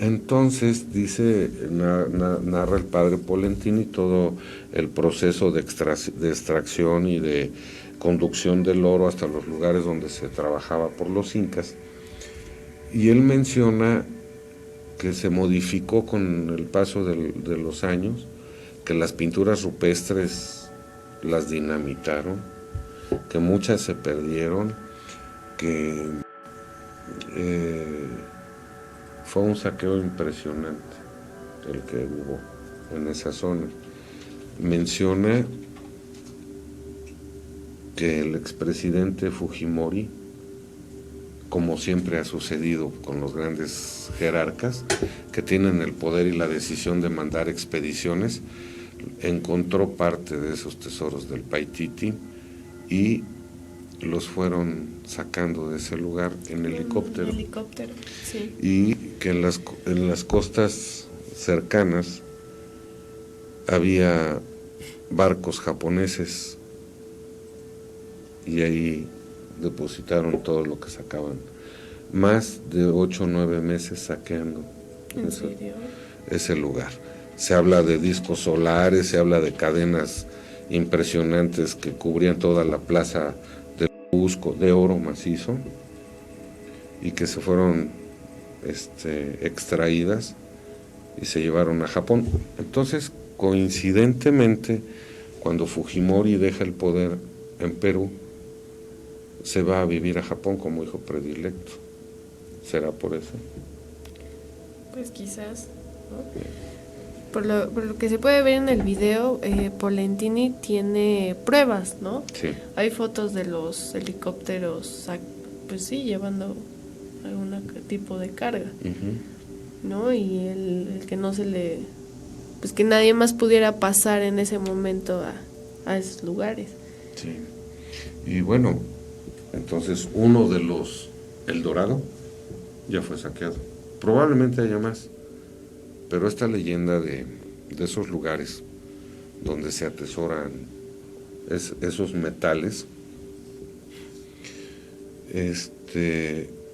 Entonces, dice, narra el padre Polentini todo el proceso de extracción y de conducción del oro hasta los lugares donde se trabajaba por los incas, y él menciona que se modificó con el paso de los años, que las pinturas rupestres las dinamitaron, que muchas se perdieron, que fue un saqueo impresionante el que hubo en esa zona. Menciona que el expresidente Fujimori, como siempre ha sucedido con los grandes jerarcas que tienen el poder y la decisión de mandar expediciones, encontró parte de esos tesoros del Paititi y los fueron sacando de ese lugar en helicóptero. Sí. Y que en las costas cercanas había barcos japoneses y ahí depositaron todo lo que sacaban. Más de 8 o 9 meses saqueando ese lugar. Se habla de discos solares, se habla de cadenas impresionantes que cubrían toda la plaza del Cusco de oro macizo y que se fueron extraídas y se llevaron a Japón. Entonces, coincidentemente, cuando Fujimori deja el poder en Perú, se va a vivir a Japón como hijo predilecto. ¿Será por eso? Pues quizás, ¿no? Por lo que se puede ver en el video, Polentini tiene pruebas, ¿no? Sí. Hay fotos de los helicópteros, pues sí, llevando algún tipo de carga, ¿no? Y el que no se le... pues que nadie más pudiera pasar en ese momento a esos lugares. Sí. Y bueno, entonces uno de los, El Dorado, ya fue saqueado. Probablemente haya más, pero esta leyenda de esos lugares donde se atesoran esos metales,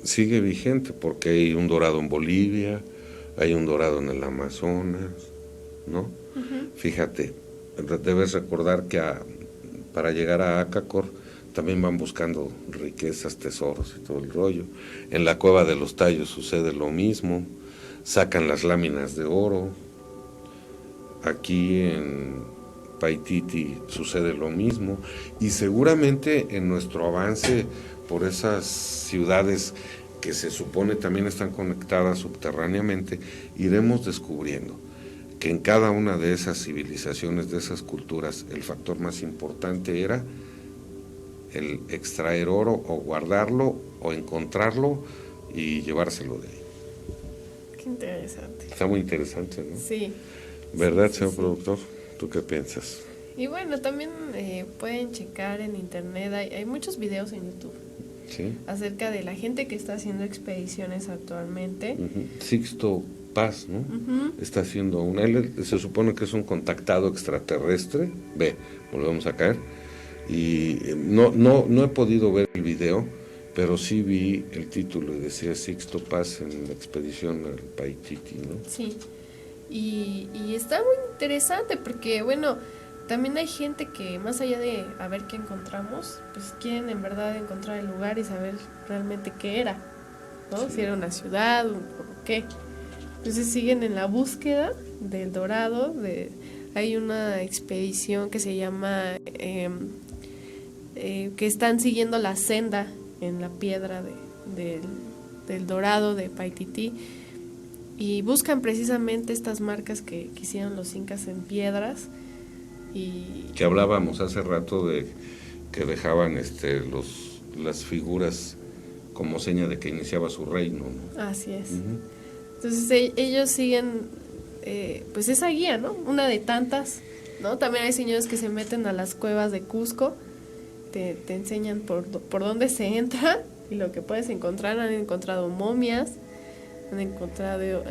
sigue vigente, porque hay un dorado en Bolivia, hay un dorado en el Amazonas, ¿no? Fíjate, debes recordar que para llegar a Acacor también van buscando riquezas, tesoros y todo el rollo. En la Cueva de los Tallos sucede lo mismo, sacan las láminas de oro. Aquí en Paititi sucede lo mismo, y seguramente en nuestro avance por esas ciudades que se supone también están conectadas subterráneamente, iremos descubriendo que en cada una de esas civilizaciones, de esas culturas, el factor más importante era el extraer oro o guardarlo o encontrarlo y llevárselo de ahí. Qué interesante. Está muy interesante, ¿no? Sí. ¿Verdad, Sí, señor sí. productor? ¿Tú qué piensas? Y bueno, también pueden checar en internet, hay muchos videos en YouTube Sí. acerca de la gente que está haciendo expediciones actualmente. Sixto Paz, ¿no? Ujú. Está haciendo una. Él se supone que es un contactado extraterrestre. Ve, volvemos a caer. Y no he podido ver el video, pero sí vi el título y decía Sixto Paz en la expedición al Paititi, ¿no? Sí, y está muy interesante porque, bueno, también hay gente que más allá de a ver qué encontramos, pues quieren en verdad encontrar el lugar y saber realmente qué era, ¿no? Sí. Si era una ciudad o qué. Entonces siguen en la búsqueda del dorado. Hay una expedición que se llama, que están siguiendo la senda en la piedra del dorado de Paititi, y buscan precisamente estas marcas que hicieron los incas en piedras. Y Que hablábamos hace rato de que dejaban las figuras como seña de que iniciaba su reino, ¿no? así es. Uh-huh. Entonces ellos siguen pues esa guía, ¿no? Una de tantas, ¿no? También hay señores que se meten a las cuevas de Cusco, te enseñan por dónde se entra y lo que puedes encontrar. Han encontrado momias, han encontrado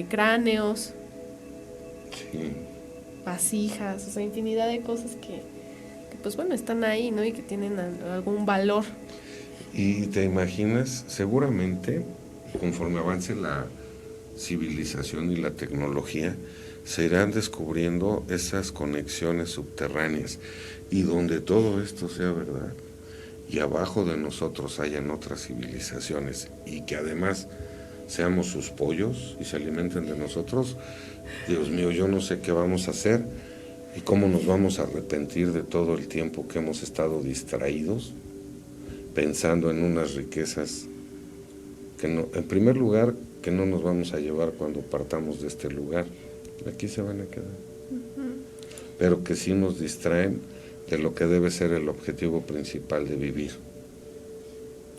cráneos, Sí. vasijas, o sea, infinidad de cosas que pues bueno, están ahí, ¿no? Y que tienen algún valor. Y te imaginas, seguramente, conforme avance la civilización y la tecnología, se irán descubriendo esas conexiones subterráneas, y donde todo esto sea verdad, y abajo de nosotros hayan otras civilizaciones, y que además seamos sus pollos y se alimenten de nosotros, Dios mío, yo no sé qué vamos a hacer y cómo nos vamos a arrepentir de todo el tiempo que hemos estado distraídos pensando en unas riquezas que no, en primer lugar, que no nos vamos a llevar cuando partamos de este lugar. Aquí se van a quedar. Uh-huh. Pero que sí nos distraen de lo que debe ser el objetivo principal de vivir.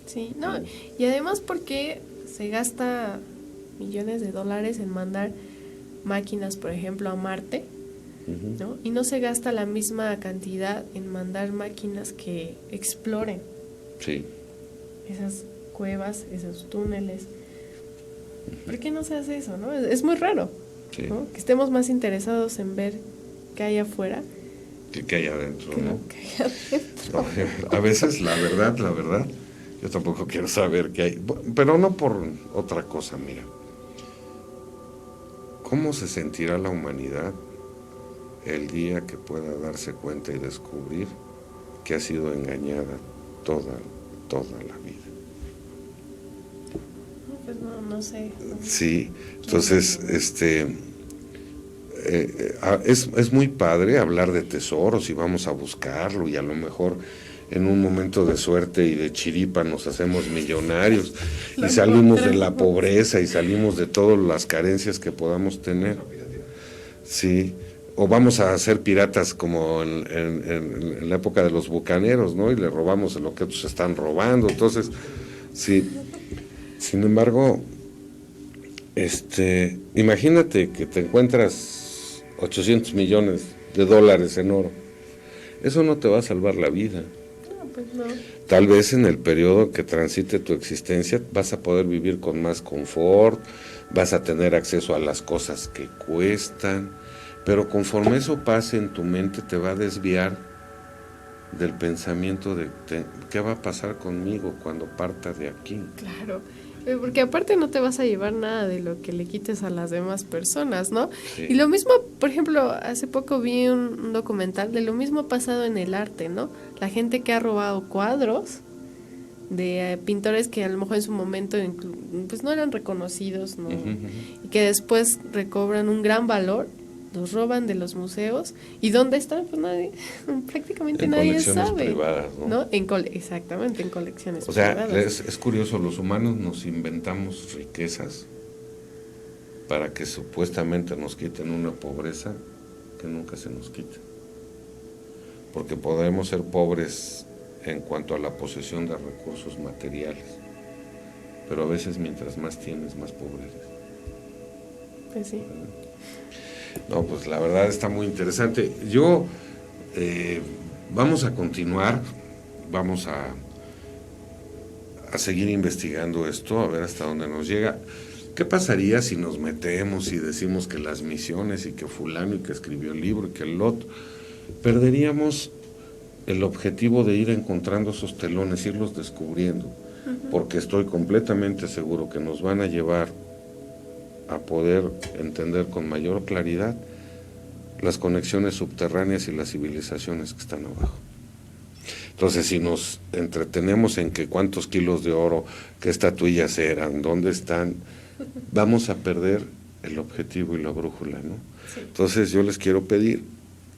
Sí, no, y además porque se gasta millones de dólares en mandar máquinas, por ejemplo, a Marte, uh-huh, ¿no? Y no se gasta la misma cantidad en mandar máquinas que exploren, sí, esas cuevas, esos túneles. Uh-huh. ¿Por qué no se hace eso, no? Es muy raro, sí, ¿no? Que estemos más interesados en ver qué hay afuera que hay adentro, ¿no? Que hay adentro. A veces, la verdad, yo tampoco quiero saber qué hay, pero no por otra cosa. Mira, ¿cómo se sentirá la humanidad el día que pueda darse cuenta y descubrir que ha sido engañada toda la vida? Pues no sé. Sí, entonces, es muy padre hablar de tesoros y vamos a buscarlo, y a lo mejor en un momento de suerte y de chiripa nos hacemos millonarios y salimos de la pobreza y salimos de todas las carencias que podamos tener. Sí, o vamos a ser piratas como en la época de los bucaneros, ¿no? Y le robamos lo que otros están robando. Entonces, sí. Sin embargo, imagínate que te encuentras 800 millones de dólares en oro. Eso no te va a salvar la vida. Pues no. Tal vez en el periodo que transite tu existencia vas a poder vivir con más confort, vas a tener acceso a las cosas que cuestan, pero conforme eso pase en tu mente te va a desviar del pensamiento de qué va a pasar conmigo cuando parta de aquí. Claro, Porque aparte no te vas a llevar nada de lo que le quites a las demás personas, ¿no? Sí. Y lo mismo, por ejemplo, hace poco vi un documental de lo mismo pasado en el arte, ¿no? La gente que ha robado cuadros de pintores que a lo mejor en su momento pues no eran reconocidos, ¿no? Y que después recobran un gran valor, los roban de los museos. ¿Y dónde están? Pues nadie, prácticamente nadie sabe. Privadas, ¿no? Exactamente, en colecciones o sea, privadas. es curioso, los humanos nos inventamos riquezas para que supuestamente nos quiten una pobreza que nunca se nos quita. Porque podemos ser pobres en cuanto a la posesión de recursos materiales, pero a veces mientras más tienes, más pobre eres. Pues sí. No, pues la verdad está muy interesante. Yo, vamos a continuar, vamos a seguir investigando esto, a ver hasta dónde nos llega. ¿Qué pasaría si nos metemos y decimos que las misiones y que fulano y que escribió el libro y que el otro? Perderíamos el objetivo de ir encontrando esos telones, irlos descubriendo, porque estoy completamente seguro que nos van a llevar a poder entender con mayor claridad las conexiones subterráneas y las civilizaciones que están abajo. Entonces, si nos entretenemos en que cuántos kilos de oro, qué estatuillas eran, dónde están, vamos a perder el objetivo y la brújula, ¿no? Sí. Entonces, yo les quiero pedir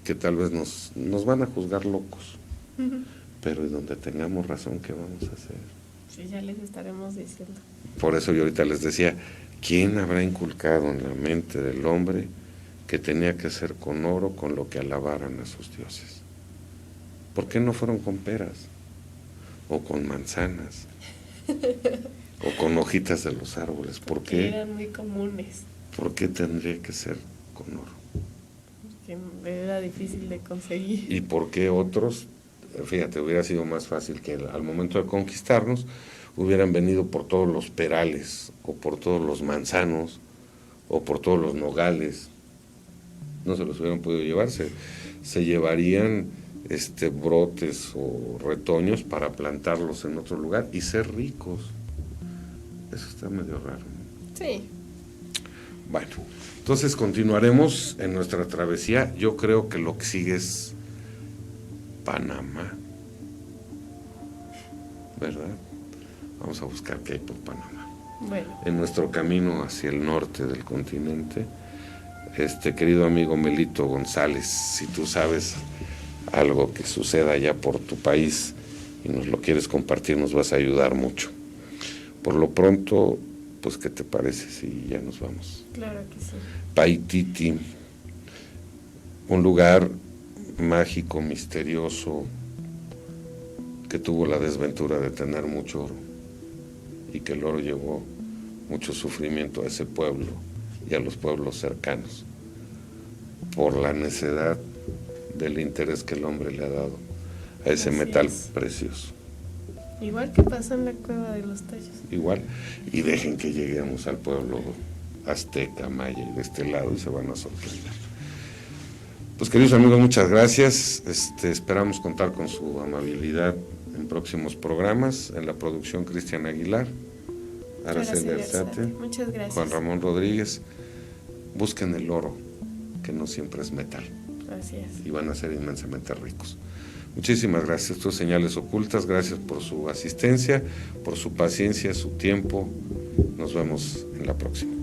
que tal vez nos van a juzgar locos, pero y donde tengamos razón, ¿qué vamos a hacer? Sí, ya les estaremos diciendo. Por eso yo ahorita les decía, ¿quién habrá inculcado en la mente del hombre que tenía que ser con oro con lo que alabaran a sus dioses? ¿Por qué no fueron con peras? O con manzanas. O con hojitas de los árboles. ¿Por qué? Eran muy comunes. ¿Por qué tendría que ser con oro? Porque era difícil de conseguir. ¿Y por qué otros? Fíjate, hubiera sido más fácil que al momento de conquistarnos hubieran venido por todos los perales, o por todos los manzanos, o por todos los nogales. No se los hubieran podido llevar, se llevarían brotes o retoños para plantarlos en otro lugar y ser ricos. Eso está medio raro, ¿no? Sí. Bueno, entonces continuaremos en nuestra travesía. Yo creo que lo que sigue es Panamá, ¿verdad? Vamos a buscar qué hay por Panamá. Bueno. En nuestro camino hacia el norte del continente, querido amigo Melito González, si tú sabes algo que suceda allá por tu país y nos lo quieres compartir, nos vas a ayudar mucho. Por lo pronto, pues, ¿qué te parece si ya nos vamos? Claro que sí. Paititi, un lugar mágico, misterioso, que tuvo la desventura de tener mucho oro y que el oro llevó mucho sufrimiento a ese pueblo y a los pueblos cercanos por la necedad del interés que el hombre le ha dado a ese metal precioso. Igual que pasa en la Cueva de los Tallos. Igual, y dejen que lleguemos al pueblo azteca, maya y de este lado y se van a sorprender. Pues, queridos amigos, muchas gracias. Esperamos contar con su amabilidad en próximos programas. En la producción, Cristian Aguilar, Araceli Arzate, muchas gracias. Juan Ramón Rodríguez. Busquen el oro, que no siempre es metal. Así es. Y van a ser inmensamente ricos. Muchísimas gracias. Tus señales ocultas, gracias por su asistencia, por su paciencia, su tiempo. Nos vemos en la próxima.